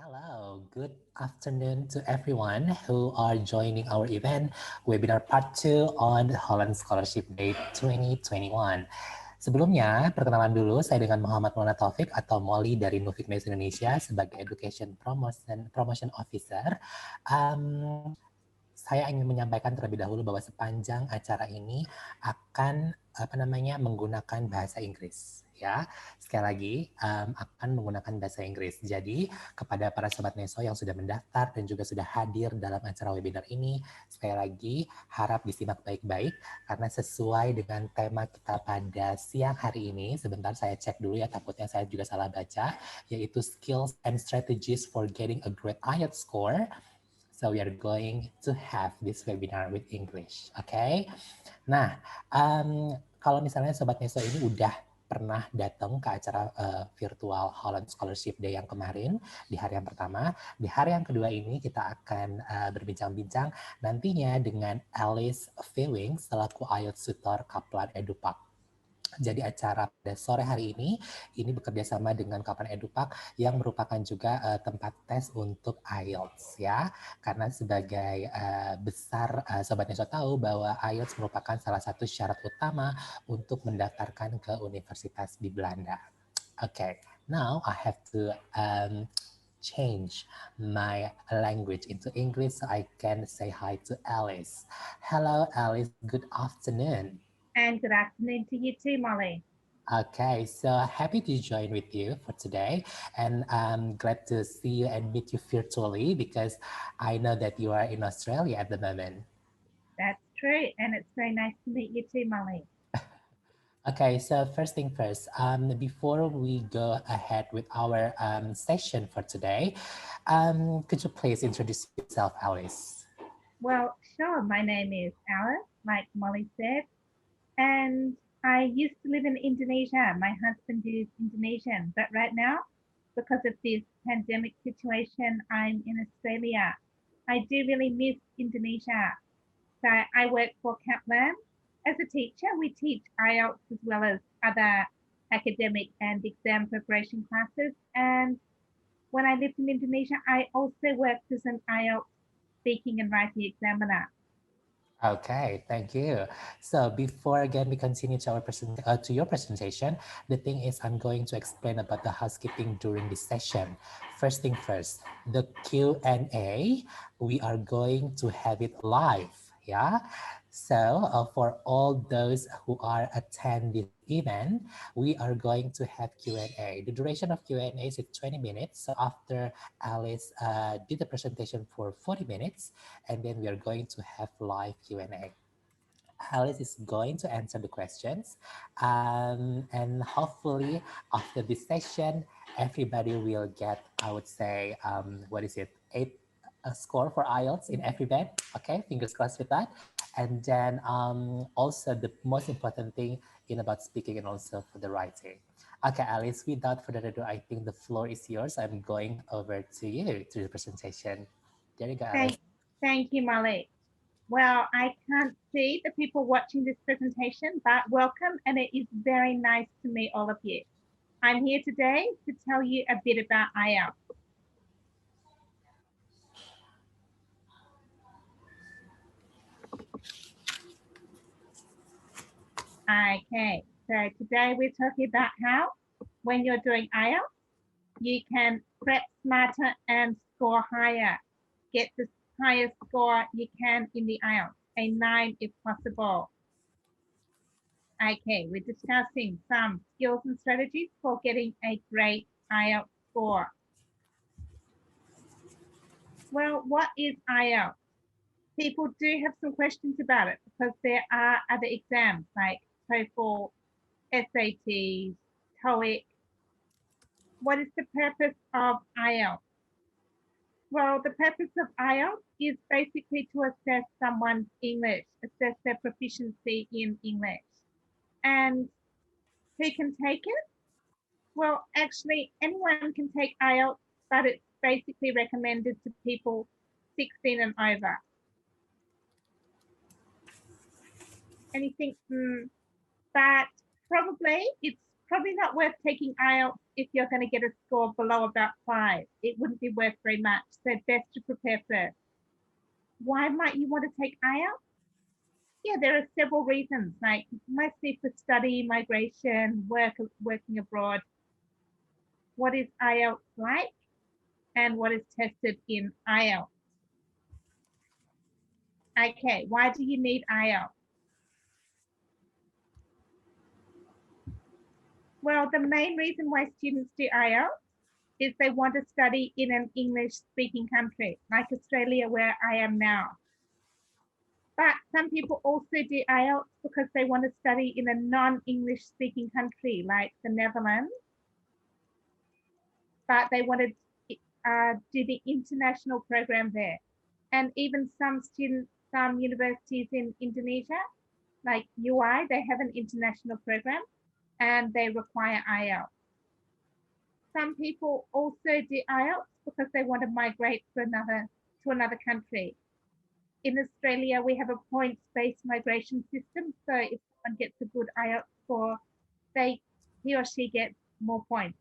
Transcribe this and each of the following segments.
Hello, good afternoon to everyone who are joining our event, webinar part 2 on Holland Scholarship Day 2021. Sebelumnya, perkenalan dulu, saya dengan Mohamad Maulana Taufik atau Molly dari Nuffic Indonesia sebagai Education Promotion Officer. Saya ingin menyampaikan terlebih dahulu bahwa sepanjang acara ini akan menggunakan bahasa Inggris, ya. Sekali lagi akan menggunakan bahasa Inggris. Jadi kepada para sobat Neso yang sudah mendaftar dan juga sudah hadir dalam acara webinar ini, sekali lagi harap disimak baik-baik karena sesuai dengan tema kita pada siang hari ini. Sebentar saya cek dulu ya, takutnya saya juga salah baca, yaitu skills and strategies for getting a great IELTS score. So we are going to have this webinar with English, okay? Nah, kalau misalnya Sobat Neso ini udah pernah datang ke acara virtual Holland Scholarship Day yang kemarin, di hari yang pertama, di hari yang kedua ini kita akan berbincang-bincang nantinya dengan Alice Fewings selaku IELTS Tutor Kaplan Edupac. Jadi acara pada sore hari ini bekerja sama dengan Kaplan Edupac yang merupakan juga tempat tes untuk IELTS ya. Karena sebagai Sobat Neso tahu bahwa IELTS merupakan salah satu syarat utama untuk mendaftarkan ke universitas di Belanda. Okay, now I have to change my language into English so I can say hi to Alice. Hello Alice, good afternoon. And good afternoon to you too, Molly. Okay, so happy to join with you for today, and I'm glad to see you and meet you virtually because I know that you are in Australia at the moment. That's true, and it's very nice to meet you too, Molly. Okay, so first thing first, before we go ahead with our session for today, could you please introduce yourself, Alice? Well, sure. My name is Alice, like Molly said, and I used to live in Indonesia. My husband is Indonesian, but right now, because of this pandemic situation, I'm in Australia. I do really miss Indonesia. So I work for Kaplan. As a teacher, we teach IELTS as well as other academic and exam preparation classes. And when I lived in Indonesia, I also worked as an IELTS speaking and writing examiner. Okay, thank you. So before again we continue to your presentation, the thing is I'm going to explain about the housekeeping during this session. First thing first, the Q&A, we are going to have it live, yeah? So for all those who are attending this event, we are going to have Q&A. The duration of Q&A is 20 minutes. So after Alice did the presentation for 40 minutes, and then we are going to have live Q&A. Alice is going to answer the questions, and hopefully after this session, everybody will get, I would say, 8 score for IELTS in every band. Okay, fingers crossed with that. And then also the most important thing in about speaking and also for the writing. Okay, Alice, without further ado, I think the floor is yours. I'm going over to you to the presentation. There you go, Alice. Thank you, Molly. Well, I can't see the people watching this presentation, but welcome, and it is very nice to meet all of you. I'm here today to tell you a bit about IELTS. Okay, so today we're talking about how, when you're doing IELTS, you can prep smarter and score higher. Get the highest score you can in the IELTS, a 9 if possible. Okay, we're discussing some skills and strategies for getting a great IELTS score. Well, what is IELTS? People do have some questions about it because there are other exams like TOEFL, SATs, TOEIC. What is the purpose of IELTS? Well, the purpose of IELTS is basically to assess someone's English, assess their proficiency in English. And who can take it? Well, actually, anyone can take IELTS, but it's basically recommended to people 16 and over. Anything, but probably it's probably not worth taking IELTS if you're going to get a score below about 5. It wouldn't be worth very much. So best to prepare first. Why might you want to take IELTS? Yeah, there are several reasons, like mostly for study, migration, working abroad. What is IELTS like and what is tested in IELTS? Okay, why do you need IELTS? Well, the main reason why students do IELTS is they want to study in an English-speaking country, like Australia, where I am now. But some people also do IELTS because they want to study in a non-English speaking country, like the Netherlands. But they want to do the international program there. And even some students, some universities in Indonesia, like UI, they have an international program and they require IELTS. Some people also do IELTS because they want to migrate to another country. In Australia, we have a points-based migration system. So if someone gets a good IELTS score, he or she gets more points.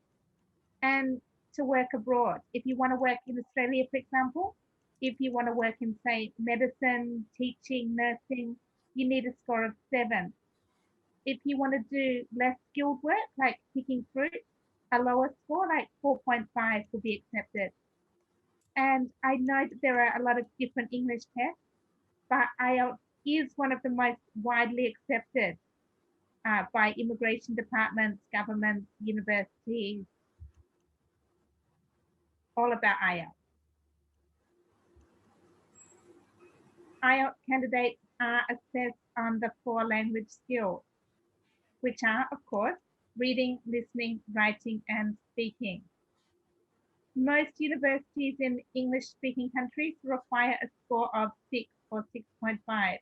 And to work abroad, if you want to work in Australia, for example, if you want to work in, say, medicine, teaching, nursing, you need a score of 7. If you want to do less skilled work, like picking fruit, a lower score, like 4.5, will be accepted. And I know that there are a lot of different English tests, but IELTS is one of the most widely accepted by immigration departments, governments, universities, all about IELTS. IELTS candidates are assessed on the 4 language skills, which are, of course, reading, listening, writing, and speaking. Most universities in English-speaking countries require a score of 6 or 6.5.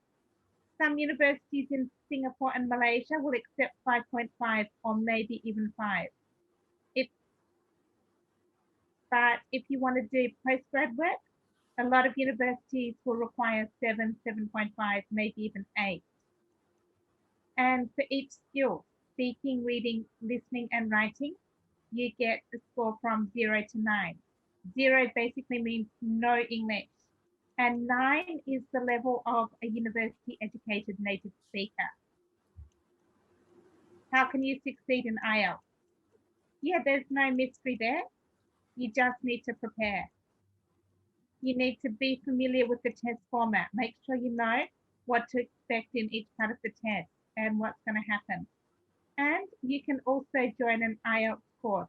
Some universities in Singapore and Malaysia will accept 5.5 or maybe even 5. But if you want to do postgrad work, a lot of universities will require 7, 7.5, maybe even 8. And for each skill, speaking, reading, listening, and writing, you get a score from 0 to 9. 0 basically means no English. And 9 is the level of a university educated native speaker. How can you succeed in IELTS? Yeah, there's no mystery there. You just need to prepare. You need to be familiar with the test format. Make sure you know what to expect in each part of the test and what's going to happen. And you can also join an IELTS course.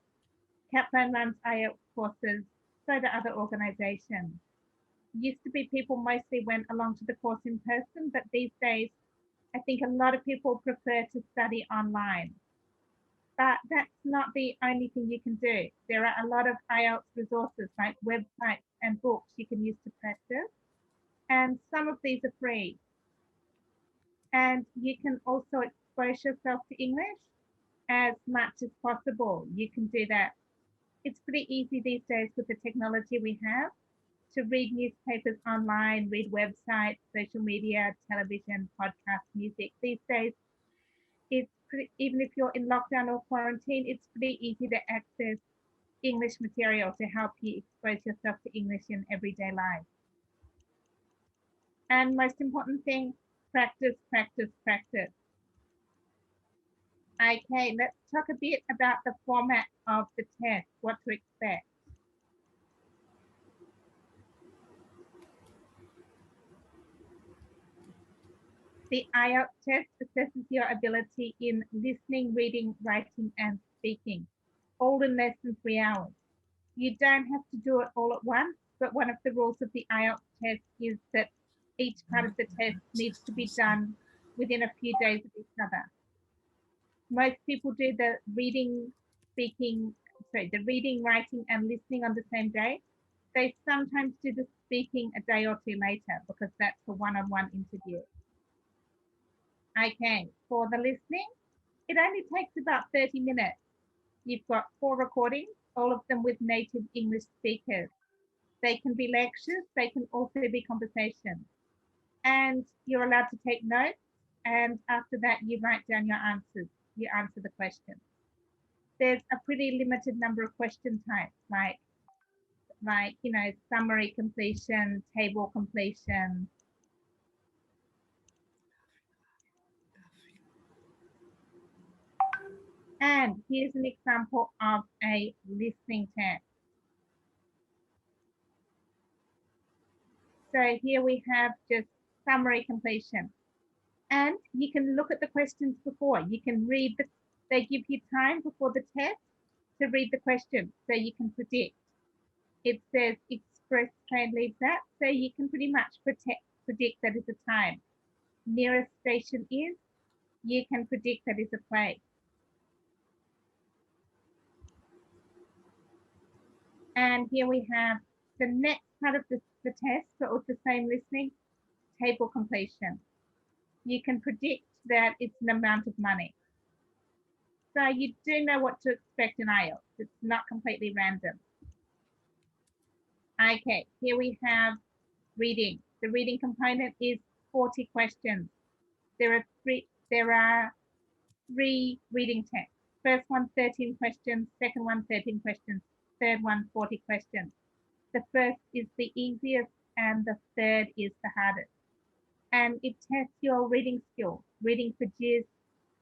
Kaplan runs IELTS courses, so do other organizations. Used to be people mostly went along to the course in person, but these days, I think a lot of people prefer to study online. But that's not the only thing you can do. There are a lot of IELTS resources like websites and books you can use to practice. And some of these are free. And you can also expose yourself to English as much as possible. You can do that. It's pretty easy these days with the technology we have to read newspapers online, read websites, social media, television, podcasts, music. These days, it's pretty, even if you're in lockdown or quarantine, it's pretty easy to access English material to help you expose yourself to English in everyday life. And most important thing, practice, practice, practice. Okay, let's talk a bit about the format of the test, what to expect. The IELTS test assesses your ability in listening, reading, writing, and speaking, all in less than 3 hours. You don't have to do it all at once, but one of the rules of the IELTS test is that each part of the test needs to be done within a few days of each other. Most people do the reading, writing, and listening on the same day. They sometimes do the speaking a day or 2 later because that's a one-on-one interview. Okay, for the listening, it only takes about 30 minutes. You've got 4 recordings, all of them with native English speakers. They can be lectures, they can also be conversations. And you're allowed to take notes, and after that, you write down your answers. You answer the question. there's a pretty limited number of question types, like you know, summary completion, table completion. And here's an example of a listening test. So here we have just summary completion. And you can look at the questions before. You can read they give you time before the test to read the question so you can predict. It says express train leaves at, so you can pretty much predict that is a time. Nearest station is, you can predict that is a place. And here we have the next part of the test, but with the same listening, table completion. You can predict that it's an amount of money. So you do know what to expect in IELTS. It's not completely random. Okay, here we have reading. The reading component is 40 questions. There are three reading texts. First one, 13 questions. Second one, 13 questions. Third one, 40 questions. The first is the easiest and the third is the hardest. And it tests your reading skills, reading for gist,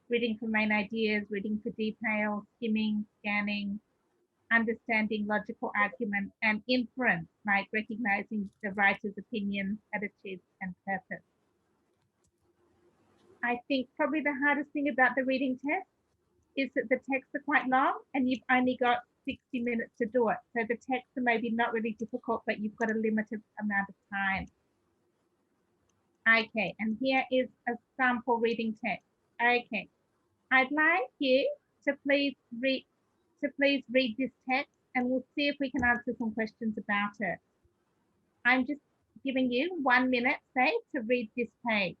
reading for main ideas, reading for details, skimming, scanning, understanding logical argument, and inference, like recognizing the writer's opinions, attitudes, and purpose. I think probably the hardest thing about the reading test is that the texts are quite long and you've only got 60 minutes to do it. So the texts are maybe not really difficult, but you've got a limited amount of time. Okay, and here is a sample reading text. Okay, I'd like you to please read this text and we'll see if we can answer some questions about it. I'm just giving you 1 minute, say, to read this page.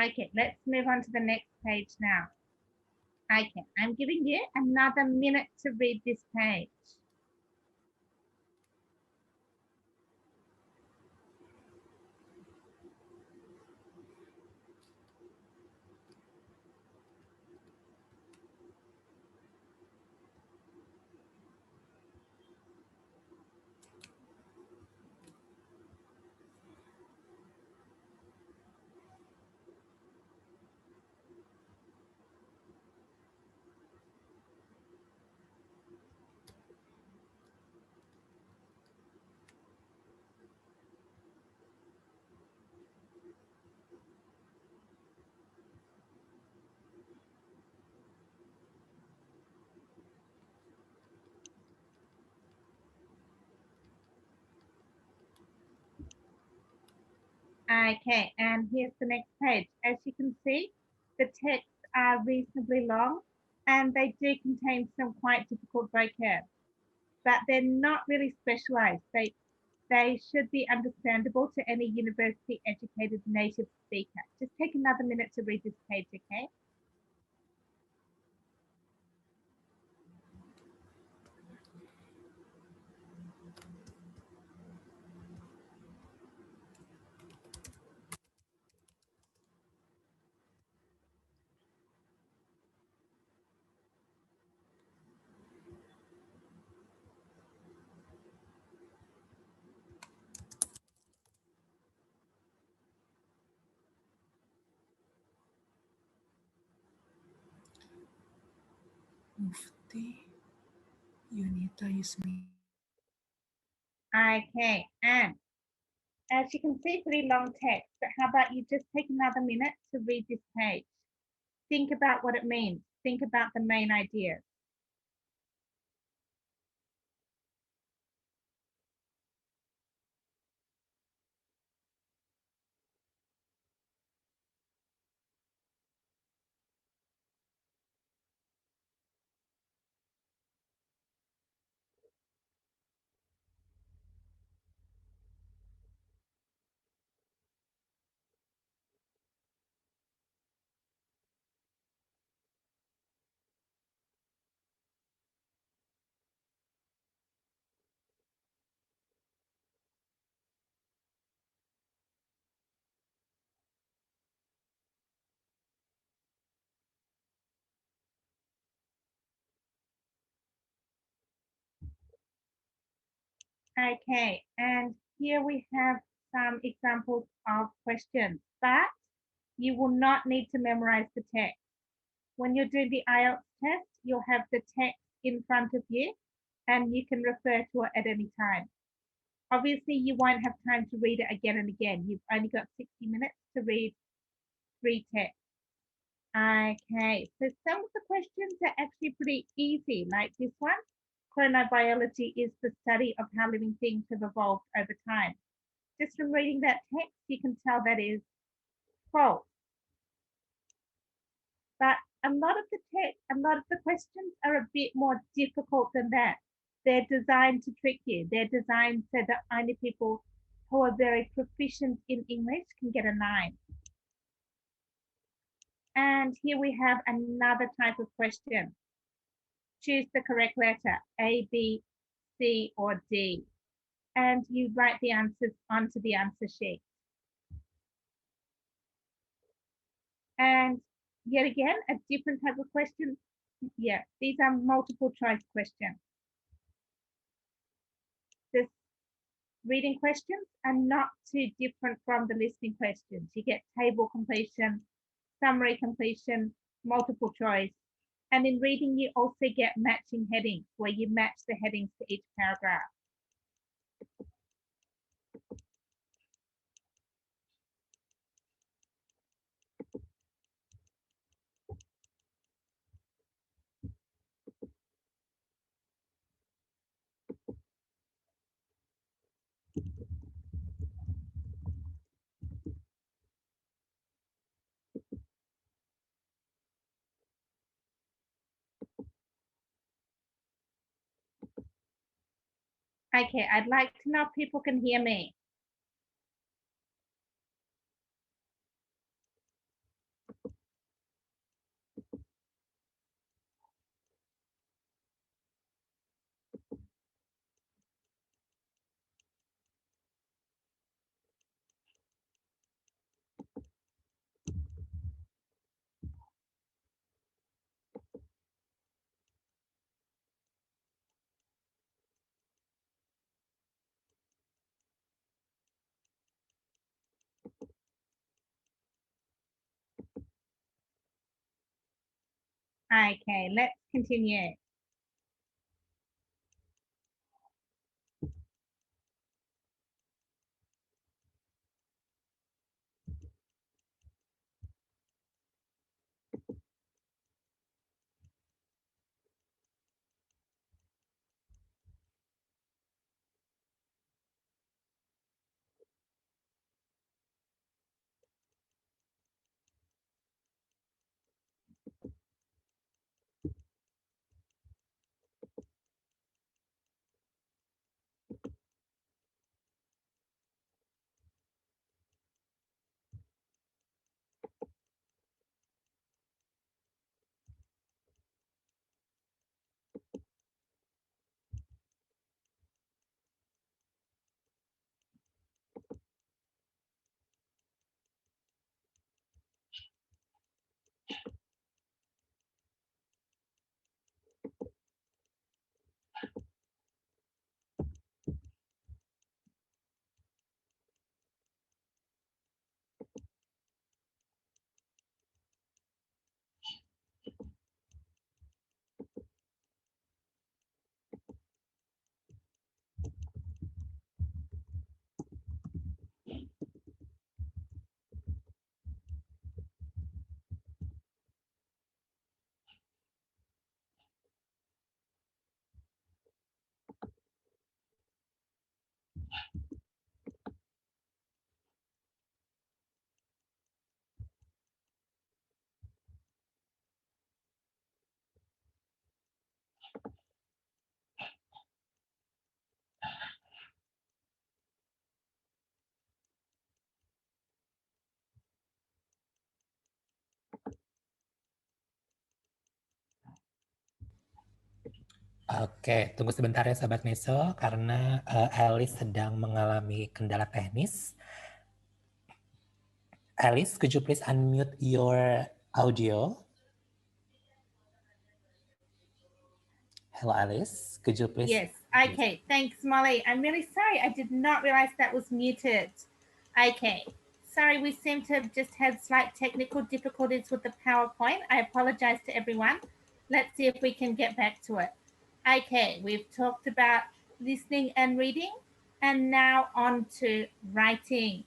Okay, let's move on to the next page now. Okay, I'm giving you another minute to read this page. Okay, and here's the next page. As you can see, the texts are reasonably long and they do contain some quite difficult vocab, but they're not really specialized. They should be understandable to any university educated native speaker. Just take another minute to read this page, okay? Mufti Yunita Yusmi. Okay, and as you can see, pretty long text, but how about you just take another minute to read this page? Think about what it means. Think about the main ideas. Okay, and here we have some examples of questions, but you will not need to memorize the text. When you're doing the IELTS test, you'll have the text in front of you and you can refer to it at any time. Obviously, you won't have time to read it again and again. You've only got 60 minutes to read 3 texts. Okay, so some of the questions are actually pretty easy, like this one. Chronobiology is the study of how living things have evolved over time. Just from reading that text, you can tell that is false. But a lot of the questions are a bit more difficult than that. They're designed to trick you. They're designed so that only people who are very proficient in English can get a 9. And here we have another type of question. Choose the correct letter, A, B, C, or D. And you write the answers onto the answer sheet. And yet again, a different type of question. Yeah, these are multiple choice questions. The reading questions are not too different from the listening questions. You get table completion, summary completion, multiple choice. And in reading, you also get matching headings where you match the headings to each paragraph. Okay, I'd like to know if people can hear me. Okay, let's continue. Oke, tunggu sebentar ya Sobat Neso, karena Alice sedang mengalami kendala teknis. Alice, could you please unmute your audio? Hello Alice, could you please Yes. Okay, thanks, Molly. I'm really sorry. I did not realize that was muted. Okay, sorry, we seem to have just had slight technical difficulties with the PowerPoint. I apologize to everyone. Let's see if we can get back to it. Okay, we've talked about listening and reading, and now on to writing.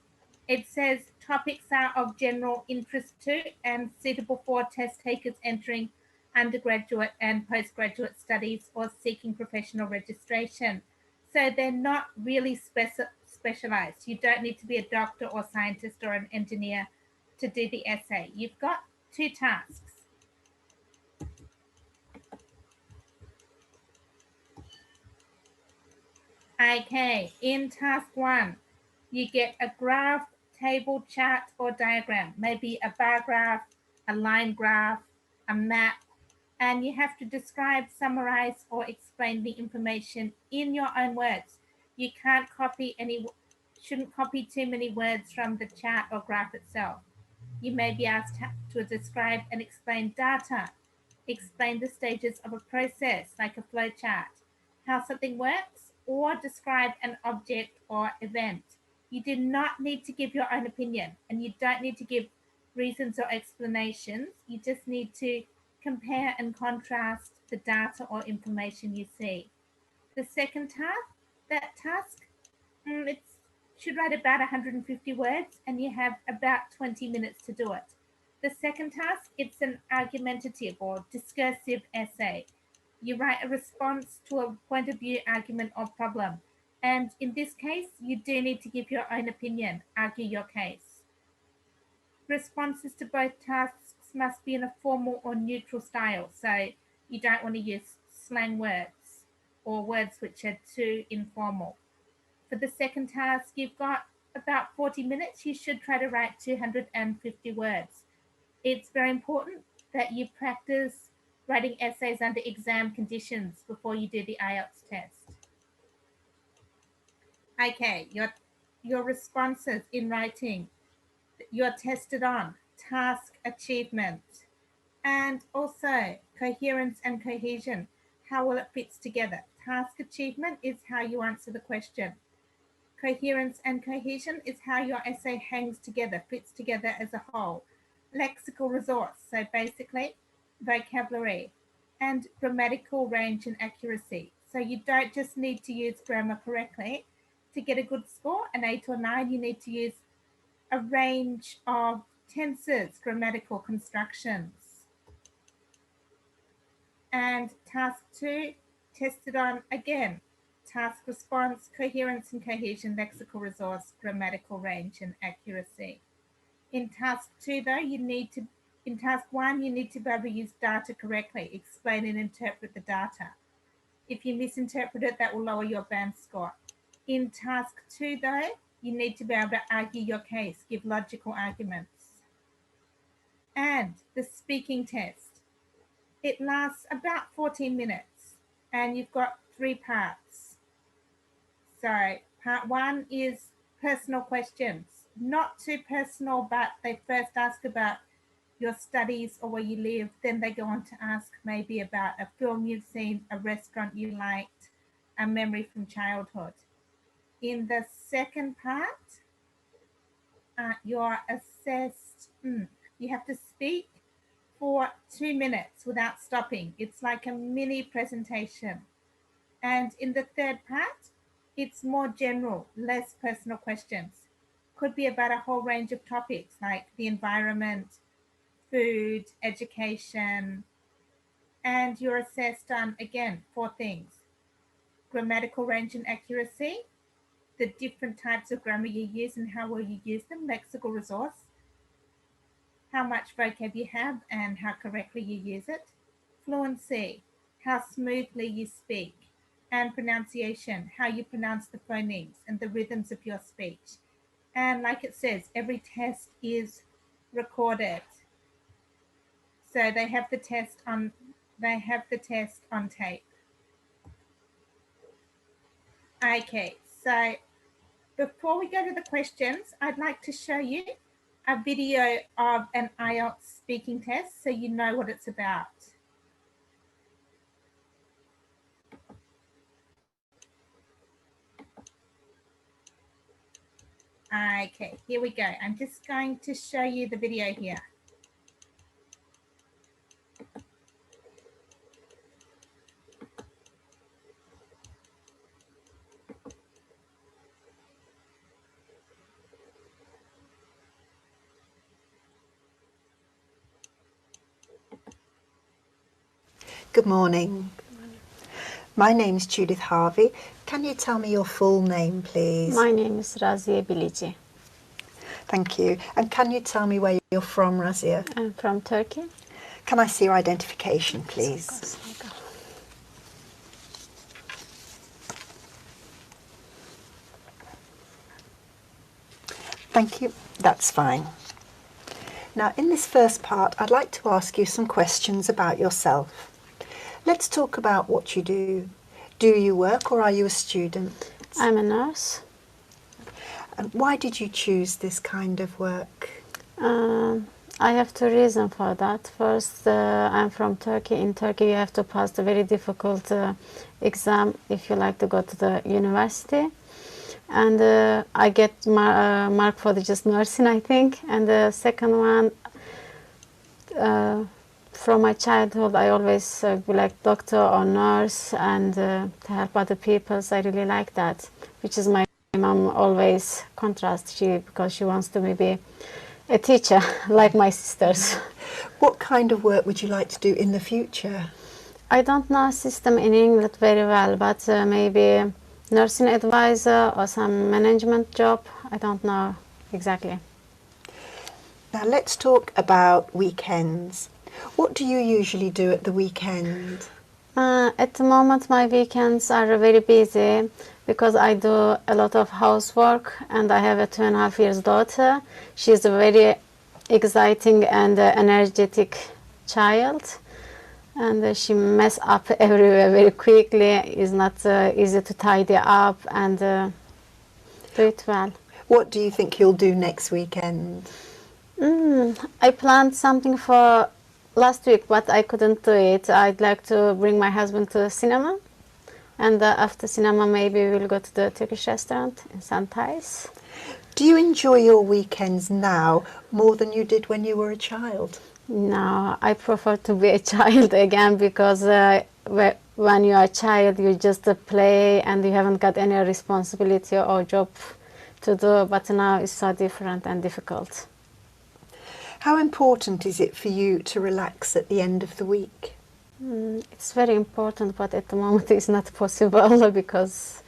It says topics are of general interest to and suitable for test takers entering undergraduate and postgraduate studies or seeking professional registration. So they're not really specialized. You don't need to be a doctor or scientist or an engineer to do the essay. You've got 2 tasks. Okay, in task 1, you get a graph, table, chart, or diagram, maybe a bar graph, a line graph, a map, and you have to describe, summarize, or explain the information in your own words. You can't copy shouldn't copy too many words from the chart or graph itself. You may be asked to describe and explain data, explain the stages of a process like a flow chart, how something works, or describe an object or event. You do not need to give your own opinion, and you don't need to give reasons or explanations. You just need to compare and contrast the data or information you see. The second task, it should write about 150 words, and you have about 20 minutes to do it. The second task, it's an argumentative or discursive essay. You write a response to a point of view, argument, or problem. And in this case, you do need to give your own opinion, argue your case. Responses to both tasks must be in a formal or neutral style. So you don't want to use slang words or words which are too informal. For the second task, you've got about 40 minutes. You should try to write 250 words. It's very important that you practice writing essays under exam conditions before you do the IELTS test. Okay, your responses in writing, you're tested on task achievement, and also coherence and cohesion. How well it fits together. Task achievement is how you answer the question. Coherence and cohesion is how your essay hangs together, fits together as a whole. Lexical resource, so basically vocabulary, and grammatical range and accuracy. So you don't just need to use grammar correctly. To get a good score, an 8 or 9, you need to use a range of tenses, grammatical constructions. And task 2, tested on, again, task response, coherence and cohesion, lexical resource, grammatical range and accuracy. In task 2, though, in task 1, you need to be able to use data correctly, explain and interpret the data. If you misinterpret it, that will lower your band score. In task 2, though, you need to be able to argue your case, give logical arguments. And the speaking test, it lasts about 14 minutes and you've got 3 parts. So part 1 is personal questions, not too personal, but they first ask about your studies or where you live. Then they go on to ask maybe about a film you've seen, a restaurant you liked, a memory from childhood. In the second part, you're assessed, you have to speak for 2 minutes without stopping. It's like a mini presentation. And in the third part, it's more general, less personal questions. Could be about a whole range of topics like the environment, food, education, and you're assessed on, again, 4 things. Grammatical range and accuracy, the different types of grammar you use and how well you use them, lexical resource, how much vocab you have and how correctly you use it, fluency, how smoothly you speak, and pronunciation, how you pronounce the phonemes and the rhythms of your speech. And like it says, every test is recorded. So they have the test on tape. Okay, so before we go to the questions, I'd like to show you a video of an IELTS speaking test so you know what it's about. Okay, here we go. I'm just going to show you the video here. Good morning. My name's Judith Harvey. Can you tell me your full name, please? My name is Razia Bilici. Thank you. And can you tell me where you're from, Razia? I'm from Turkey. Can I see your identification, please? Thank you. That's fine. Now, in this first part, I'd like to ask you some questions about yourself. Let's talk about what you do. Do you work or are you a student? I'm a nurse. And why did you choose this kind of work? I have two reasons for that. First, I'm from Turkey. In Turkey, you have to pass a very difficult exam if you like to go to the university. And I get mark for just nursing, I think. And the second one, from my childhood, I always be like doctor or nurse and to help other people. So I really like that, which is my mom always contrast because she wants to maybe a teacher like my sisters. What kind of work would you like to do in the future? I don't know system in England very well, but maybe nursing advisor or some management job. I don't know exactly. Now let's talk about weekends. What do you usually do at the weekend? At the moment, my weekends are very busy because I do a lot of housework and I have a 2.5 years daughter. She's a very exciting and energetic child, and she mess up everywhere very quickly. It's not easy to tidy up and do it well. What do you think you'll do next weekend? I planned something for last week, but I couldn't do it. I'd like to bring my husband to the cinema, and after cinema maybe we'll go to the Turkish restaurant in Santais. Do you enjoy your weekends now more than you did when you were a child? No, I prefer to be a child again because when you are a child you just play and you haven't got any responsibility or job to do, but now it's so different and difficult. How important is it for you to relax at the end of the week? It's very important, but at the moment it's not possible because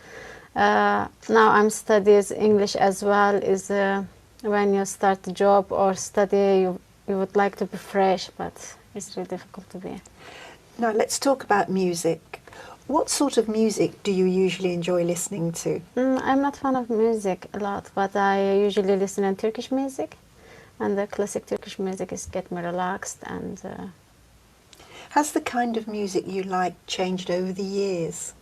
now I'm studying English as well. Is when you start a job or study, you would like to be fresh, but it's really difficult to be. Now let's talk about music. What sort of music do you usually enjoy listening to? I'm not fan of music a lot, but I usually listen to Turkish music. And the classic Turkish music get me relaxed. And has the kind of music you like changed over the years?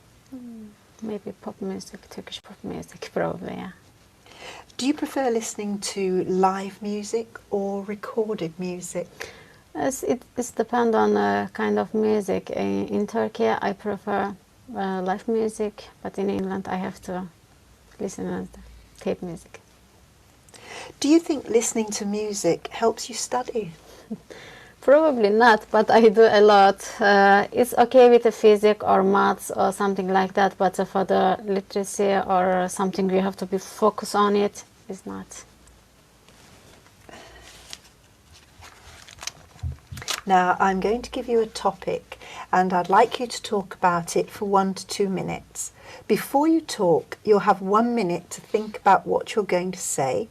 Maybe pop music, Turkish pop music, probably, yeah. Do you prefer listening to live music or recorded music? It depends on the kind of music. In Turkey, I prefer live music, but in England, I have to listen to tape music. Do you think listening to music helps you study? Probably not, but I do a lot. It's okay with the physics or maths or something like that, but for the literacy or something you have to be focused on it, it's not. Now I'm going to give you a topic and I'd like you to talk about it for 1 to 2 minutes. Before you talk, you'll have 1 minute to think about what you're going to say.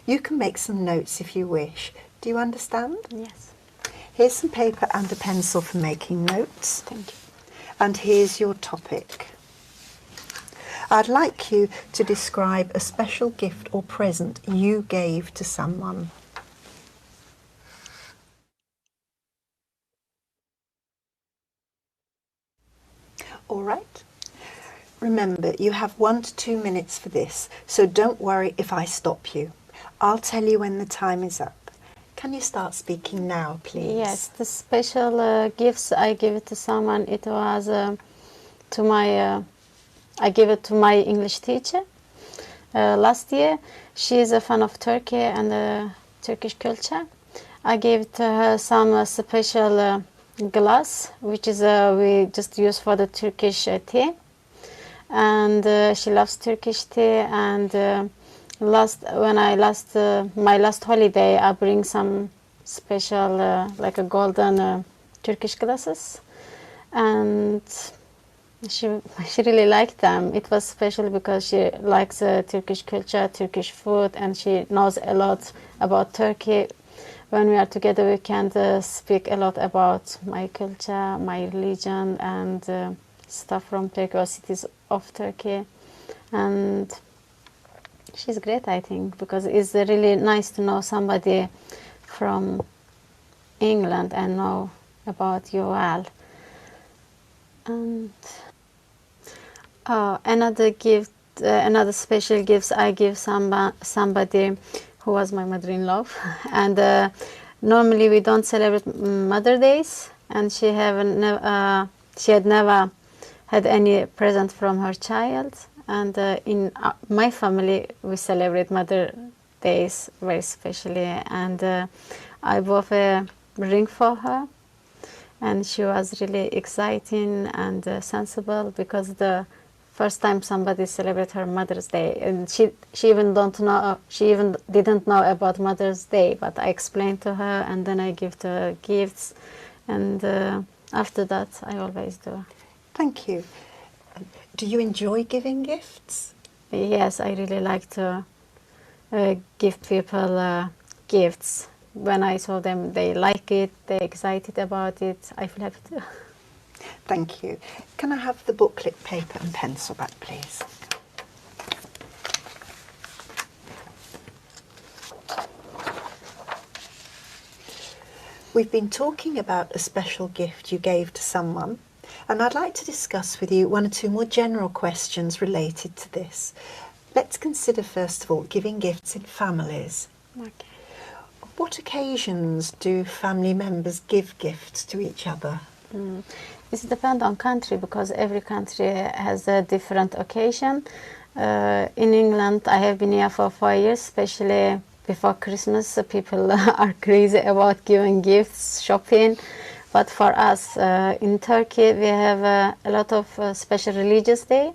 You can make some notes if you wish. Do you understand? Yes. Here's some paper and a pencil for making notes. Thank you. And here's your topic. I'd like you to describe a special gift or present you gave to someone. All right. Remember, you have 1 to 2 minutes for this, so don't worry if I stop you. I'll tell you when the time is up. Can you start speaking now, please? Yes, the special gifts I give it to someone, it was to my, I gave it to my English teacher. last year. She is a fan of Turkey and Turkish culture. I gave to her some special glass, which is we just use for the Turkish tea. And she loves Turkish tea. And my last holiday, I bring some special like a golden Turkish glasses, and she really liked them. It was special because she likes Turkish culture, Turkish food, and she knows a lot about Turkey. When we are together, we can speak a lot about my culture, my religion, and stuff from Turkey or cities of Turkey. And she's great, I think, because it's really nice to know somebody from England and know about you well. And another gift, another special gifts I give somebody who was my mother-in-law. And normally we don't celebrate Mother Days, and she had never had any present from her child. And in my family, we celebrate Mother Days very specially. And I bought a ring for her, and she was really exciting and sensible, because the first time somebody celebrate her Mother's Day, and she even didn't know about Mother's Day, but I explained to her, and then I give her gifts, and after that I always do. Thank you. Do you enjoy giving gifts? Yes, I really like to give people gifts. When I saw them, they like it, they're excited about it, I feel happy too. Thank you. Can I have the booklet, paper and pencil back, please? We've been talking about a special gift you gave to someone, and I'd like to discuss with you one or two more general questions related to this. Let's consider, first of all, giving gifts in families. Okay. What occasions do family members give gifts to each other? It depends on country, because every country has a different occasion. In England, I have been here for 4 years, especially before Christmas. People are crazy about giving gifts, shopping. But for us in Turkey, we have a lot of special religious day.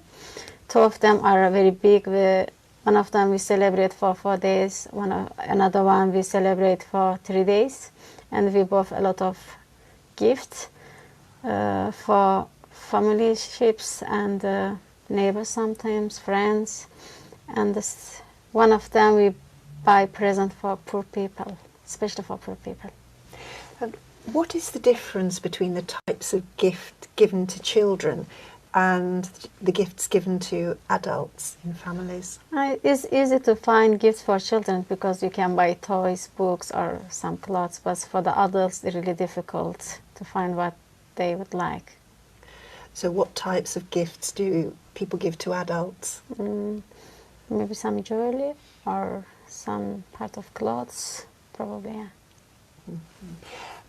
2 of them are very big. One of them we celebrate for 4 days. Another one we celebrate for 3 days. And we bought a lot of gifts for family ships and neighbors, sometimes friends. And one of them we buy present for poor people, especially for poor people. And what is the difference between the types of gift given to children and the gifts given to adults in families? It's easy to find gifts for children because you can buy toys, books, or some clothes. But for the adults, it's really difficult to find what they would like. So what types of gifts do people give to adults? Maybe some jewelry or some part of clothes, probably, yeah.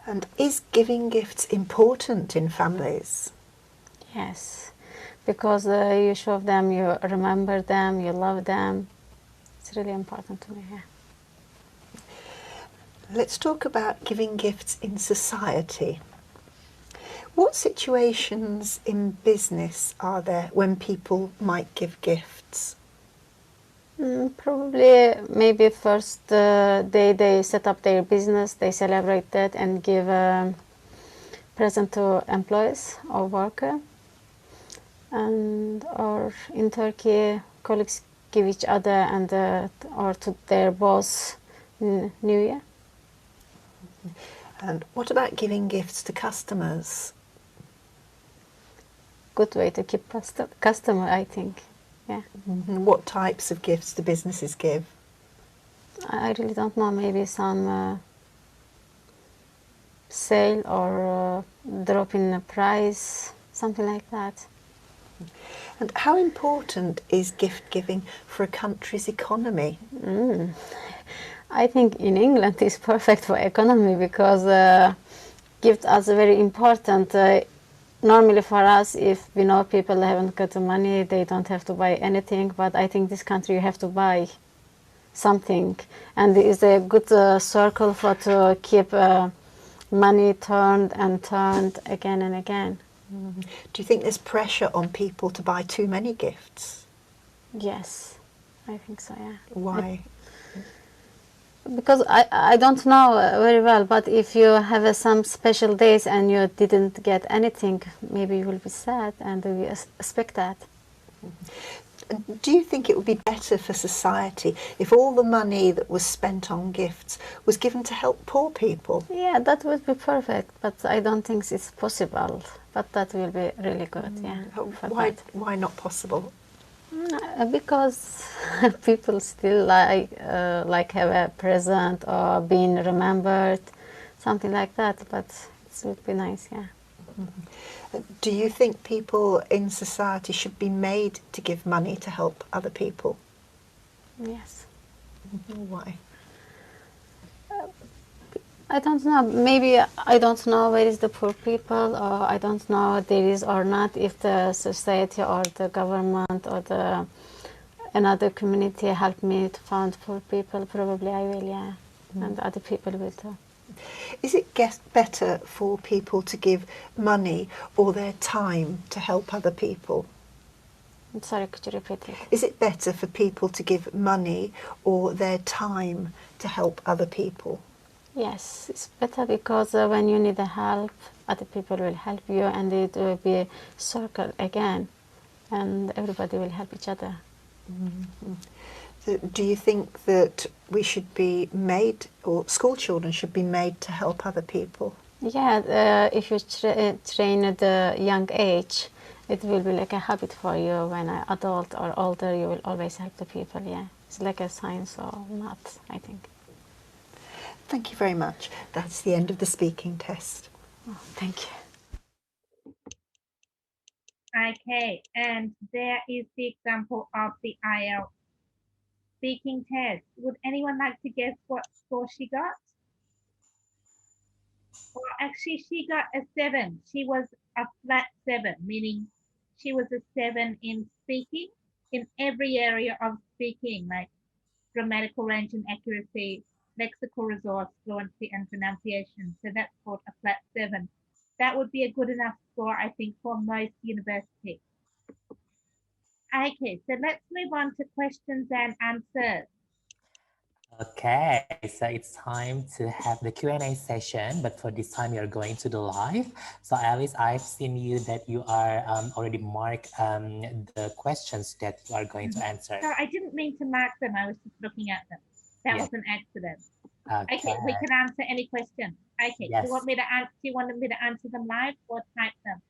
And is giving gifts important in families? Yes, because you show them, you remember them, you love them. It's really important to me, yeah. Let's talk about giving gifts in society. What situations in business are there when people might give gifts? Probably maybe first day they set up their business, they celebrate that and give a present to employees or worker. Or in Turkey, colleagues give each other and or to their boss in New Year. And what about giving gifts to customers? Good way to keep customer, I think. Yeah. What types of gifts do businesses give? I really don't know. Maybe some sale or drop in the price, something like that. And how important is gift giving for a country's economy? I think in England it's perfect for economy because gifts are very important. normally for us, if we know people haven't got the money, they don't have to buy anything. But I think this country you have to buy something, and it's a good circle for to keep money turned and turned again and again. Do you think there's pressure on people to buy too many gifts? Yes, I think so, yeah. Why? Because I don't know very well, but if you have some special days and you didn't get anything, maybe you will be sad, and we expect that. Do you think it would be better for society if all the money that was spent on gifts was given to help poor people? Yeah, that would be perfect, but I don't think it's possible. But that will be really good, yeah. Why not possible? Because people still like have a present or being remembered, something like that. But it would be nice, yeah. Do you think people in society should be made to give money to help other people? Yes. Why? I don't know. Maybe I don't know where is the poor people, or I don't know there is or not. If the society or the government or the another community help me to find poor people, probably I will, yeah, and other people will too. Is it better for people to give money or their time to help other people? I'm sorry, could you repeat it? Is it better for people to give money or their time to help other people? Yes, it's better because when you need help, other people will help you, and it will be a circle again, and everybody will help each other. So do you think that we should be made, or school children should be made to help other people? Yeah, if you train at a young age, it will be like a habit for you. When an adult or older, you will always help the people, yeah. It's like a science or math, I think. Thank you very much. That's the end of the speaking test. Oh, thank you. Okay, and there is the example of the IELTS speaking test. Would anyone like to guess what score she got? Well, actually, she got a 7. She was a flat 7, meaning she was a 7 in speaking, in every area of speaking, like grammatical range and accuracy, lexical resource, fluency, and pronunciation. So that's called a flat 7. That would be a good enough score, I think, for most universities. Okay, so let's move on to questions and answers. Okay, so it's time to have the Q&A session, but for this time you're going to the live. So Alice, I've seen you that you are already marked the questions that you are going to answer. So I didn't mean to mark them, I was just looking at them. That was an accident. Okay, we can answer any question. Okay, Yes. do you want me to answer them live or type them?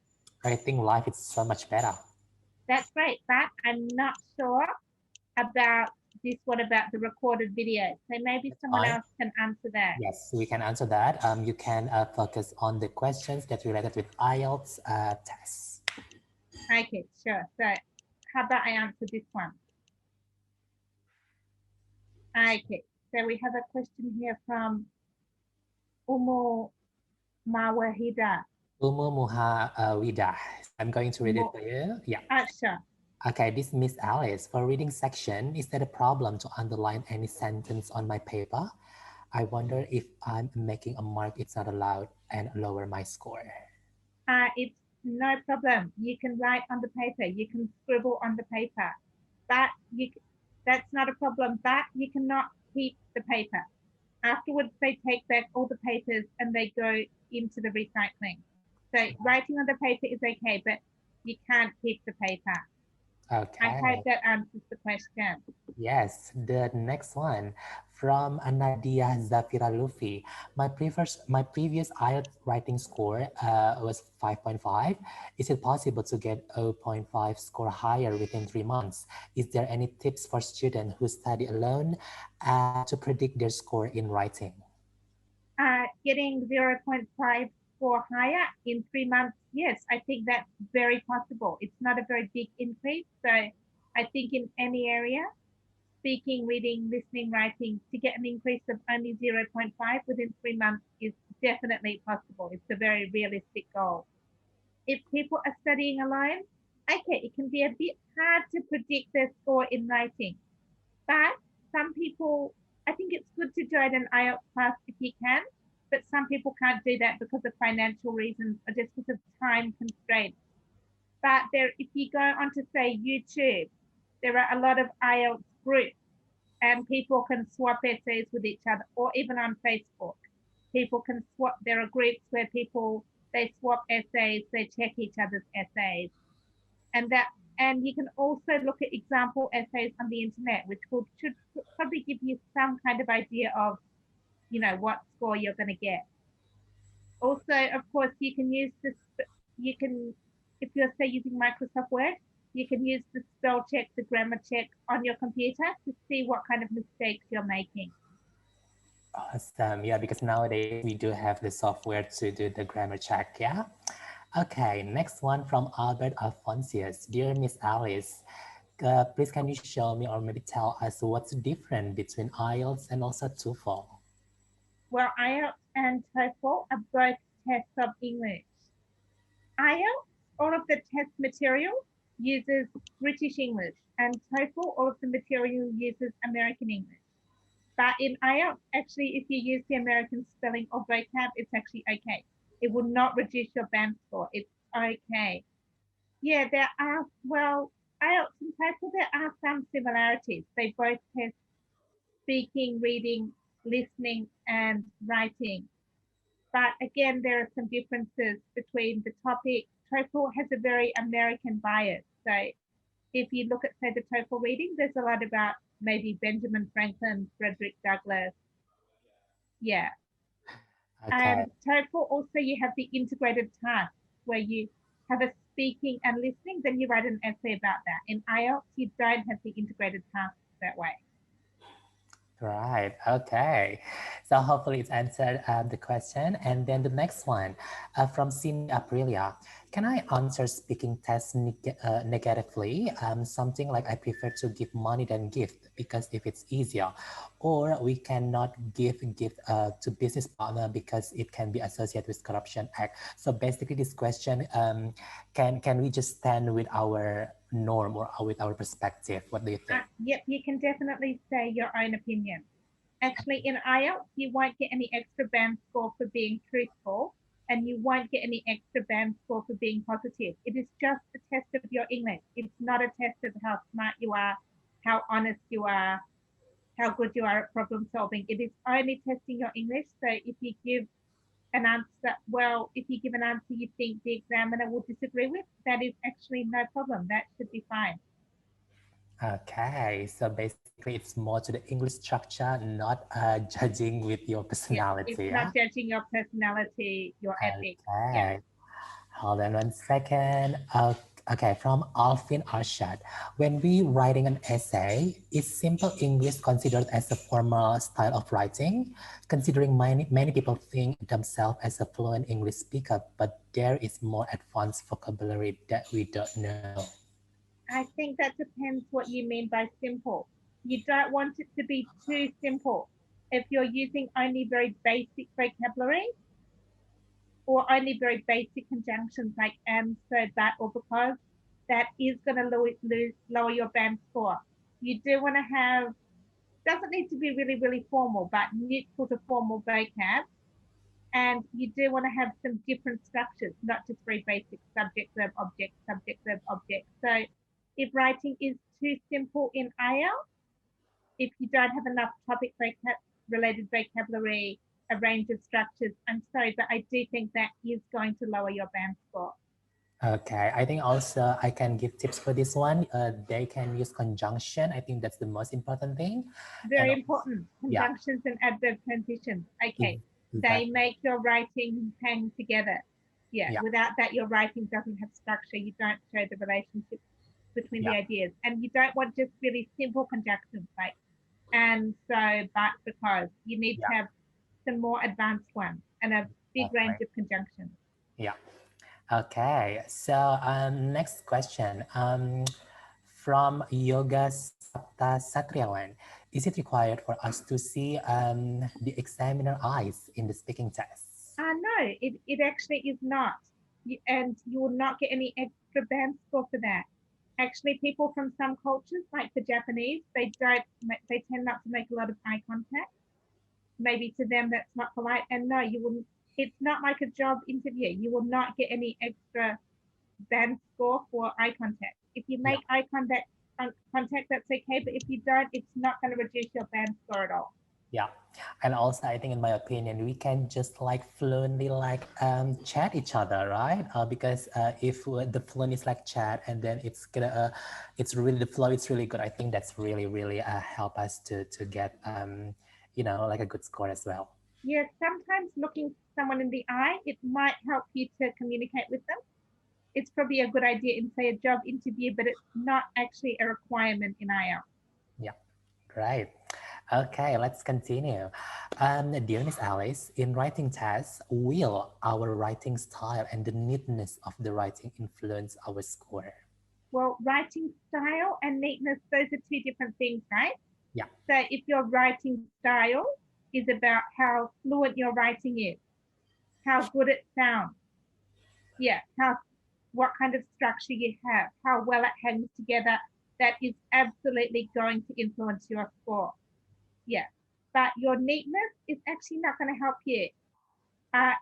I think live is so much better. That's great, but I'm not sure about this one about the recorded video. So maybe someone else can answer that. Yes, we can answer that. You can focus on the questions that related with IELTS tests. Okay, sure. So how about I answer this one? Okay, so we have a question here from Umu Mawahida. Umu Muhawida. I'm going to read it for you. Yeah. Sure. Okay, this Miss Alice, for reading section, is there a problem to underline any sentence on my paper? I wonder if I'm making a mark, it's not allowed and lower my score. It's no problem. You can write on the paper. You can scribble on the paper. But that's not a problem. But you cannot keep the paper. Afterwards, they take back all the papers and they go into the recycling. So writing on the paper is okay, but you can't keep the paper. Okay. I hope that answers the question. Yes, the next one from Nadia Zafira Lufi. My previous IELTS writing score was 5.5. Is it possible to get 0.5 score higher within 3 months? Is there any tips for students who study alone to predict their score in writing? Getting 0.5 score higher in 3 months, yes, I think that's very possible. It's not a very big increase. So I think in any area, speaking, reading, listening, writing, to get an increase of only 0.5 within 3 months is definitely possible. It's a very realistic goal. if people are studying alone, okay, it can be a bit hard to predict their score in writing. But some people, I think it's good to join an IELTS class if you can, but some people can't do that because of financial reasons or just because of time constraints. But there, if you go onto, say, YouTube, there are a lot of IELTS groups and people can swap essays with each other, or even on Facebook. People can swap, there are groups where people, they swap essays, they check each other's essays. And you can also look at example essays on the internet, which should probably give you some kind of idea of, you know, what score you're going to get. Also, of course, you can use this, you can, if you're, say, using Microsoft Word, you can use the spell check, the grammar check on your computer to see what kind of mistakes you're making. Awesome. Yeah, because nowadays we do have the software to do the grammar check. Yeah. Okay. Next one from Albert Alphonsius. Dear Miss Alice, please can you show me or maybe tell us what's different between IELTS and also TOEFL? Well, IELTS and TOEFL are both tests of English. IELTS, all of the test material uses British English, and TOEFL, all of the material uses American English. But in IELTS, actually, if you use the American spelling or vocab, it's actually okay. It will not reduce your band score. It's okay. Yeah, there are, well, IELTS and TOEFL, there are some similarities. They both test speaking, reading, listening, and writing. But again, there are some differences between the topic. TOEFL has a very American bias. So if you look at, say, the TOEFL reading, there's a lot about maybe Benjamin Franklin, Frederick Douglass. Yeah. Okay. And TOEFL also, you have the integrated task where you have a speaking and listening, then you write an essay about that. In IELTS, you don't have the integrated task that way. Right. Okay. So hopefully it's answered the question. And then the next one from Cindy Aprilia. Can I answer speaking test negatively? Something like I prefer to give money than gift because if it's easier, or we cannot give gift to business partner because it can be associated with corruption act. So basically this question, can we just stand with our norm or with our perspective? What do you think? Yep, you can definitely say your own opinion. Actually, in IELTS, you won't get any extra band score for being truthful, and you won't get any extra band score for being positive. It is just a test of your English. It's not a test of how smart you are, how honest you are, how good you are at problem solving. It is only testing your English. So if you give an answer, well, if you give an answer you think the examiner will disagree with, that is actually no problem. That should be fine. Okay, so basically it's more to the English structure, not judging with your personality. It's not judging your personality, your ethics. Okay. Yeah. Hold on 1 second. Okay, from Alvin Arshad. When we writing an essay, is simple English considered as a formal style of writing? Considering many people think themselves as a fluent English speaker, but there is more advanced vocabulary that we don't know. I think that depends what you mean by simple. You don't want it to be too simple. If you're using only very basic vocabulary or only very basic conjunctions like and, so, that, or because, that is going to lower your band score. You do want to have, doesn't need to be really, really formal, but neutral to formal vocab. And you do want to have some different structures, not just very basic subject, verb, object, subject, verb, object. So if writing is too simple in IELTS, if you don't have enough topic related vocabulary, a range of structures, I'm sorry, but I do think that is going to lower your band score. Okay, I think also I can give tips for this one. They can use conjunction. I think that's the most important thing. Very important. Conjunctions and adverb transitions. Okay, they make your writing hang together. Yeah, without that, your writing doesn't have structure. You don't show the relationship between the ideas. And you don't want just really simple conjunctions like and, so, but, because. You need to have some more advanced ones and a big range of conjunctions. Yeah. Okay, so next question from Yoga Sapta Satriawan. Is it required for us to see the examiner eyes in the speaking test? No, it actually is not. and you will not get any extra band score for that. Actually, people from some cultures, like the Japanese, they tend not to make a lot of eye contact. Maybe to them that's not polite. And no, you wouldn't. It's not like a job interview. You will not get any extra band score for eye contact. If you make eye contact, that's okay. But if you don't, it's not going to reduce your band score at all. Yeah, and also I think, in my opinion, we can just like fluently like chat each other, right? Because if the fluent is like chat, and then it's gonna it's really, the flow is really good. I think that's really help us to get you know, like a good score as well. Yeah, sometimes looking someone in the eye, it might help you to communicate with them. It's probably a good idea in, say, a job interview, but it's not actually a requirement in IELTS. Yeah, right. Okay, let's continue. Dear Miss Alice, in writing tests, will our writing style and the neatness of the writing influence our score? Well, writing style and neatness, those are two different things, right? Yeah. So if your writing style is about how fluent your writing is, how good it sounds, yeah, what kind of structure you have, how well it hangs together, that is absolutely going to influence your score. Yeah, but your neatness is actually not going to help you.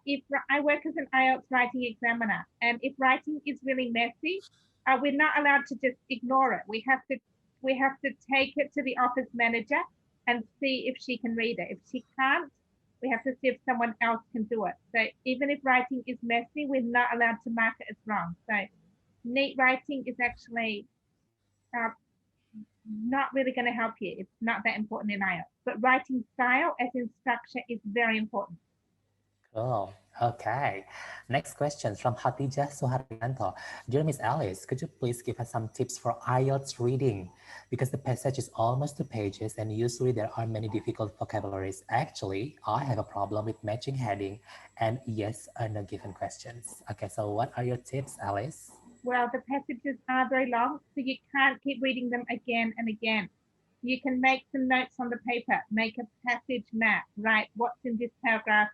If I work as an IELTS writing examiner, and if writing is really messy, we're not allowed to just ignore it. We have to take it to the office manager and see if she can read it. If she can't, we have to see if someone else can do it. So even if writing is messy, we're not allowed to mark it as wrong. So neat writing is actually not really going to help you. It's not that important in IELTS. But writing style, as in structure, is very important. Cool. Okay. Next question from Hatijah Suharyanto. Dear Miss Alice, could you please give us some tips for IELTS reading? Because the passage is almost 2 pages and usually there are many difficult vocabularies. Actually, I have a problem with matching heading and yes or no given questions. Okay, so what are your tips, Alice? Well, the passages are very long, so you can't keep reading them again and again. You can make some notes on the paper, make a passage map, write what's in this paragraph,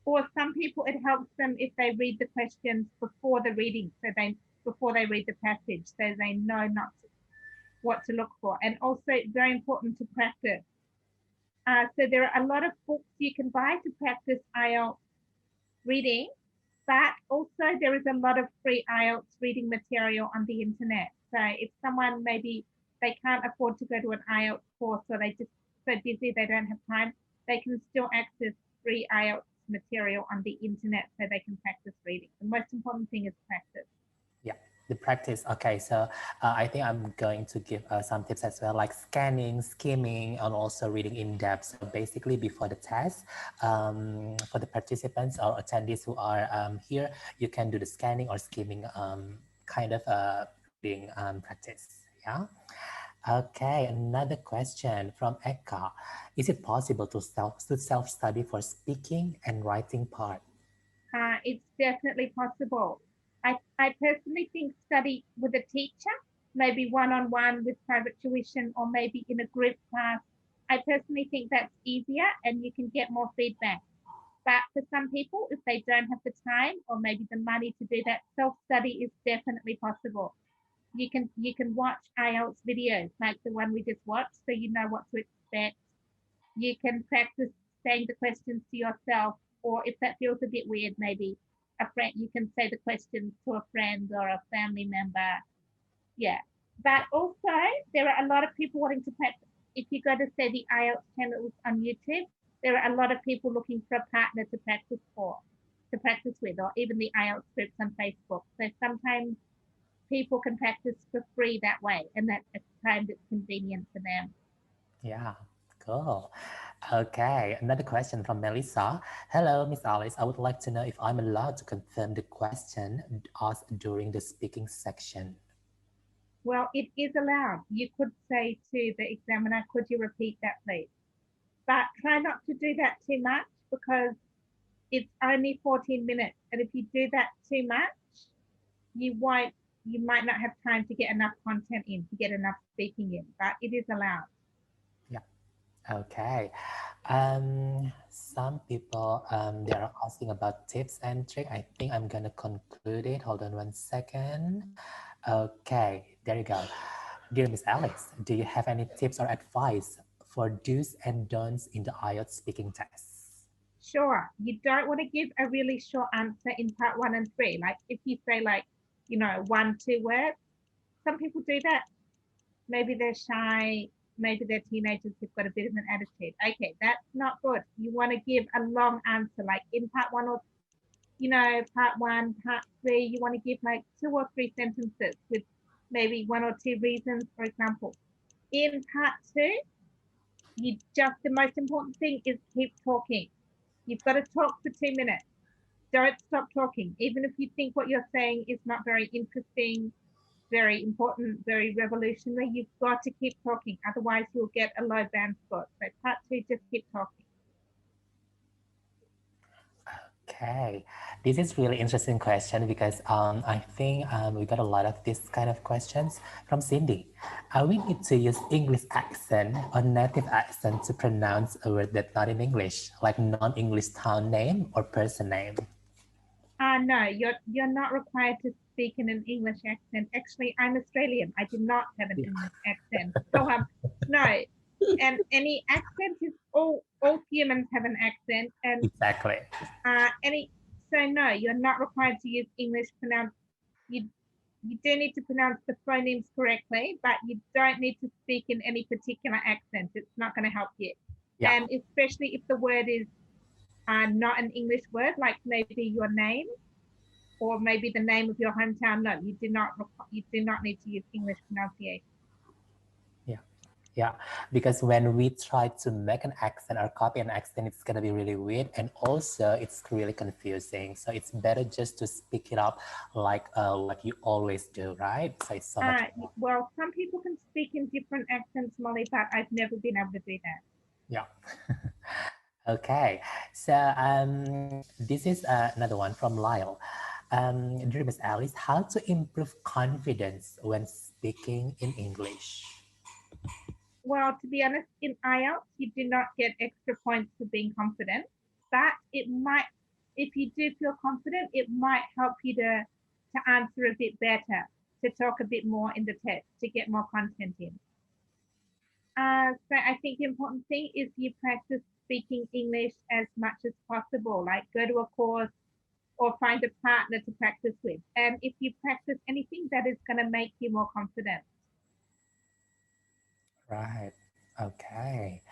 or some people, it helps them if they read the questions before the reading, before they read the passage, so they know what to look for. And also very important to practice. So there are a lot of books you can buy to practice IELTS reading, but also there is a lot of free IELTS reading material on the internet. So if someone maybe they can't afford to go to an IELTS course, or they just so busy they don't have time, they can still access free IELTS material on the internet so they can practice reading. The most important thing is practice. Yeah, the practice. Okay, so I think I'm going to give some tips as well, like scanning, skimming, and also reading in depth. So basically before the test, for the participants or attendees who are here, you can do the scanning or skimming kind of reading practice. Yeah. Okay, another question from Eka. Is it possible to self-study for speaking and writing part? It's definitely possible. I personally think study with a teacher, maybe one-on-one with private tuition, or maybe in a group class. I personally think that's easier and you can get more feedback. But for some people, if they don't have the time or maybe the money to do that, self-study is definitely possible. You can watch IELTS videos like the one we just watched, so you know what to expect. You can practice saying the questions to yourself, or if that feels a bit weird, maybe a friend, you can say the questions to a friend or a family member. Yeah, but also there are a lot of people wanting to practice. If you go to say the IELTS channels on YouTube, there are a lot of people looking for a partner to practice with, or even the IELTS groups on Facebook. So sometimes people can practice for free that way, and that's a time that's convenient for them. Yeah, cool. Okay, another question from Melissa. Hello, Miss Alice. I would like to know if I'm allowed to confirm the question asked during the speaking section. Well, it is allowed. You could say to the examiner, could you repeat that, please? But try not to do that too much, because it's only 14 minutes. And if you do that too much, you might not have time to get enough content in, to get enough speaking in, but it is allowed. Yeah. Okay. Some people they are asking about tips and trick. I think I'm gonna conclude it. Hold on 1 second. Okay, there you go. Dear Miss Alex, do you have any tips or advice for do's and don'ts in the IELTS speaking test? Sure. You don't want to give a really short answer in part 1 and 3. Like if you say like, 1, 2 words, some people do that. Maybe they're shy, maybe they're teenagers who've got a bit of an attitude. Okay, that's not good. You want to give a long answer, like in part 1 or, part 1, part 3, you want to give like 2 or 3 sentences with maybe 1 or 2 reasons, for example. In part 2, the most important thing is keep talking. You've got to talk for 2 minutes. Don't stop talking. Even if you think what you're saying is not very interesting, very important, very revolutionary, you've got to keep talking. Otherwise, you'll get a low band score. So part 2, just keep talking. Okay, this is really interesting question because I think we got a lot of this kind of questions from Cindy. We need to use English accent or native accent to pronounce a word that's not in English, like non-English town name or person name. No, you're not required to speak in an English accent. Actually, I'm Australian. I do not have an English accent. So no, and any accent is all humans have an accent, and Exactly. so no, you're not required to use English you do need to pronounce the phonemes correctly, but you don't need to speak in any particular accent. It's not going to help you. Yeah. And especially if the word is not an English word, like maybe your name or maybe the name of your hometown. No, you do not need to use English pronunciation. Yeah, because when we try to make an accent or copy an accent, it's gonna be really weird, and also it's really confusing. So it's better just to speak it up like what you always do, right? So it's so much more. Well, some people can speak in different accents, Molly, but I've never been able to do that. Yeah. Okay, so this is another one from Lyle. Dear Miss Alice, how to improve confidence when speaking in English? Well, to be honest, in IELTS, you do not get extra points for being confident, but it might, if you do feel confident, it might help you to answer a bit better, to talk a bit more in the test, to get more content in. So I think the important thing is you practice speaking English as much as possible, like go to a course or find a partner to practice with. And if you practice anything, that is going to make you more confident. Right. Okay.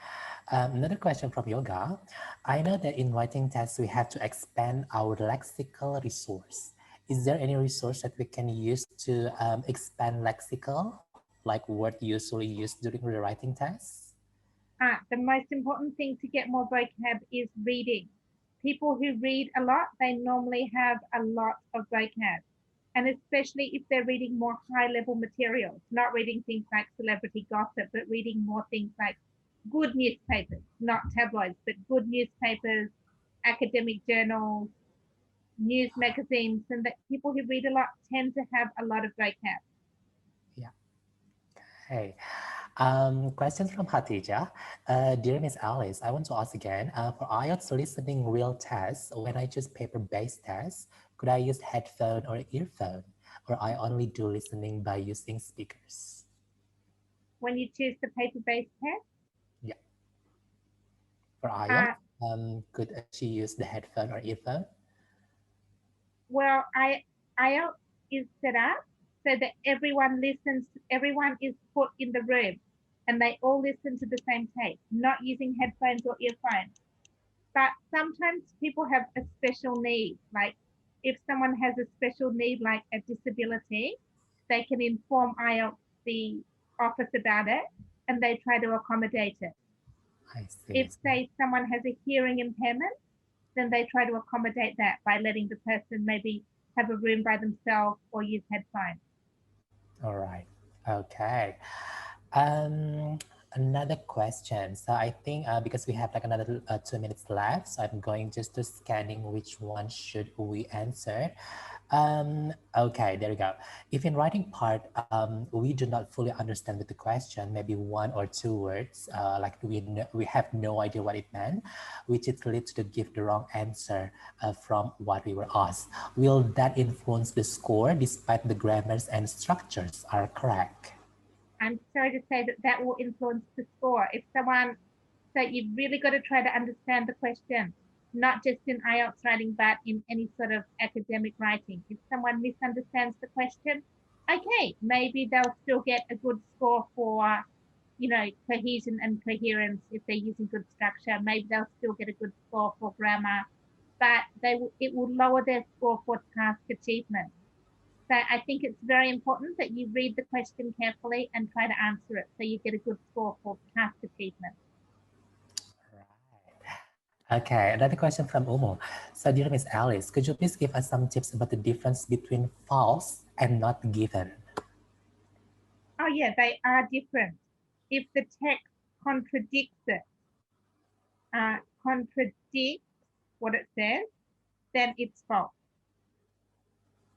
Another question from Yoga. I know that in writing tests, we have to expand our lexical resource. Is there any resource that we can use to expand lexical, like word usually used during the writing tests? The most important thing to get more vocab is reading. People who read a lot, they normally have a lot of vocab. And especially if they're reading more high-level materials, not reading things like celebrity gossip, but reading more things like good newspapers, not tabloids, but good newspapers, academic journals, news magazines, and that people who read a lot tend to have a lot of vocab. Yeah. Okay. Questions from Hatija. Dear Miss Alice, I want to ask again, for IELTS listening real tests, when I choose paper-based tests, could I use headphone or earphone? Or I only do listening by using speakers? When you choose the paper-based test? Yeah. For IELTS, could she use the headphone or earphone? Well, IELTS is set up so that everyone listens, everyone is put in the room and they all listen to the same tape, not using headphones or earphones. But sometimes people have a special need, like if someone has a special need like a disability, they can inform IELTS, the office, about it and they try to accommodate it. I see. If, say, someone has a hearing impairment, then they try to accommodate that by letting the person maybe have a room by themselves or use headphones. All right. Okay. another question. So I think because we have like another 2 minutes left, so I'm going just to scanning which one should we answer. Okay, there we go. If in writing part, we do not fully understand with the question, maybe 1 or 2 words, like we have no idea what it meant, which it leads to give the wrong answer from what we were asked. Will that influence the score despite the grammars and structures are correct? I'm sorry to say that will influence the score. If someone, so you've really got to try to understand the question, not just in IELTS writing, but in any sort of academic writing. If someone misunderstands the question, okay, maybe they'll still get a good score for, you know, cohesion and coherence. If they're using good structure, maybe they'll still get a good score for grammar, but it will lower their score for task achievement. So I think it's very important that you read the question carefully and try to answer it so you get a good score for task achievement. Right. Okay, another question from Umu. So dear Miss Alice, could you please give us some tips about the difference between false and not given? Oh yeah, they are different. If the text contradicts it, contradicts what it says, then it's false.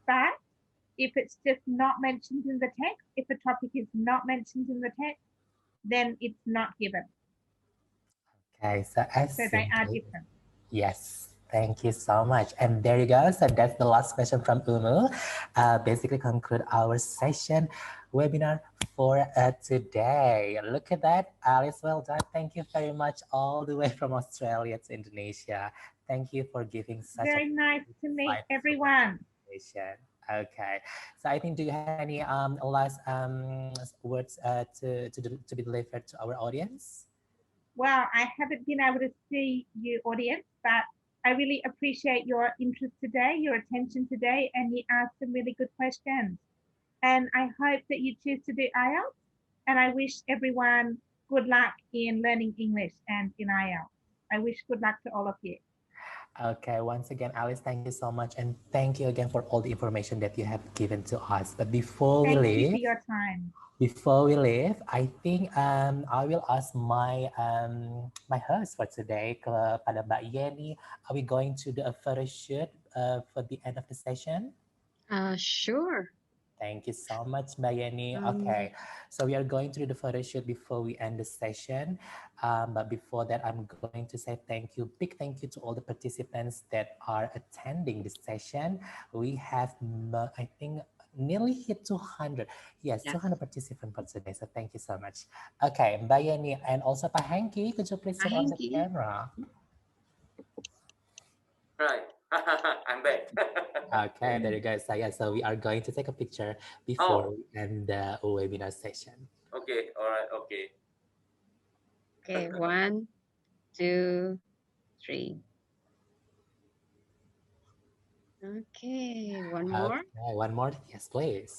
But if it's just not mentioned in the text, if a topic is not mentioned in the text, then it's not given. Okay, so they are different. Yes, thank you so much. And there you go. So that's the last question from Umu. Basically conclude our session webinar for today. Look at that, Alice, well done. Thank you very much all the way from Australia to Indonesia. Thank you for giving such very nice to meet everyone. Okay, so I think, do you have any last words to be delivered to our audience? Well, I haven't been able to see you, audience, but I really appreciate your interest today, your attention today, and you asked some really good questions. And I hope that you choose to do IELTS, and I wish everyone good luck in learning English and in IELTS. I wish good luck to all of you. Okay, once again, Alice, thank you so much. And thank you again for all the information that you have given to us. But before we leave, thank you for your time. Before we leave, I think I will ask my my host for today, kepada Mbak Yeni. Are we going to do a photo shoot for the end of the session? Sure. Thank you so much, Mbak Yeni. Okay, so we are going to do the photo shoot before we end the session. But before that, I'm going to say big thank you to all the participants that are attending this session. We have, I think, nearly hit 200. Yes, 200 participants for today. So thank you so much. Okay, Mbak Yeni and also Pak Hengki, could you please turn on the camera? Right. I'm back. Okay, there you go. So yeah, so we are going to take a picture before we end the webinar session. Okay, all right, okay. Okay, 1, 2, 3. Okay, one more. Okay, one more. Yes, please.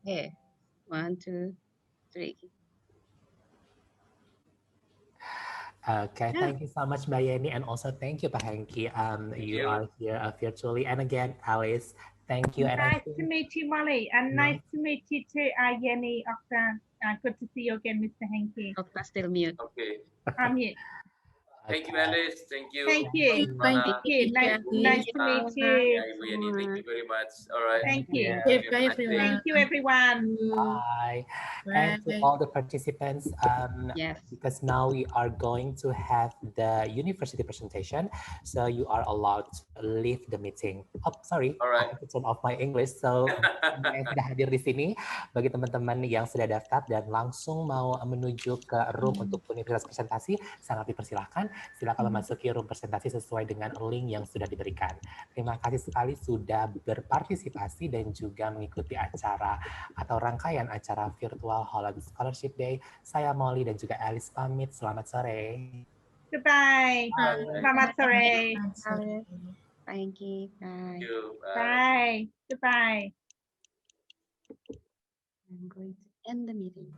Okay, 1, 2, 3. Okay, thank you so much, Mbak Yeni, and also thank you, Pak Hengki. You are here virtually, and again, Alice, thank you. Nice to meet you, Molly, and nice to meet you too, Yeni. Good to see you again, Mr. Hengki. Okta still mute. Okay. I'm mute. Thank you, Alice. Thank you. Thank you. Thank you. Nice to meet you. Yeah, thank you very much. All right. Thank you. Bye, everyone. Thank you, everyone. Bye. And to all the participants, because now we are going to have the university presentation, so you are allowed to leave the meeting. Oh, sorry, I have to turn off my English. So yang sudah hadir di sini, bagi teman-teman yang sudah daftar dan langsung mau menuju ke room untuk universitas presentasi, sangat dipersilahkan. Silakan memasuki room presentasi sesuai dengan link yang sudah diberikan. Terima kasih sekali sudah berpartisipasi dan juga mengikuti acara atau rangkaian acara virtual Holland Scholarship Day. Saya Molly dan juga Alice pamit. Selamat sore. Goodbye. Selamat sore. Thank you. Bye. Bye. Goodbye. I'm going to end the meeting.